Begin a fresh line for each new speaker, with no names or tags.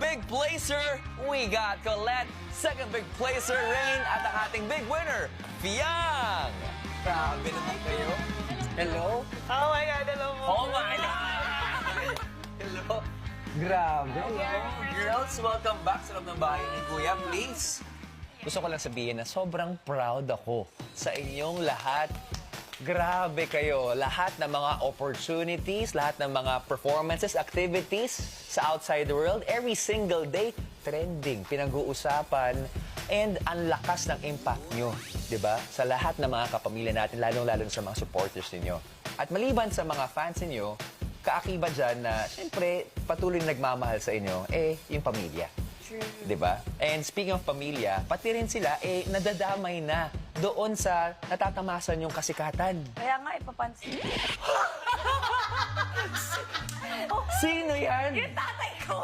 big placer, we got Colette. Second big placer, Rain. At ang ating big winner, Fiang. Grabe naman kayo. Hello?
Oh my God, hello po.
Oh my God! Hello? Grabe. Girls, welcome back sa loob ng bahay ni Kuya. Please. Gusto ko lang sabihin na sobrang proud ako sa inyong lahat. Grabe kayo. Lahat ng mga opportunities, lahat ng mga performances, activities sa outside the world, every single day, trending, pinag-uusapan, and ang lakas ng impact nyo, di ba? Sa lahat ng mga kapamilya natin, lalong-lalo sa mga supporters ninyo. At maliban sa mga fans ninyo, kaakiba dyan na, siyempre, patuloy na nagmamahal sa inyo, yung pamilya. Di ba? And speaking of pamilya, pati rin sila, nadadamay na doon sa natatamasan yung kasikatan.
Kaya nga, ipapansin.
Sino yan?
Yung tatay ko!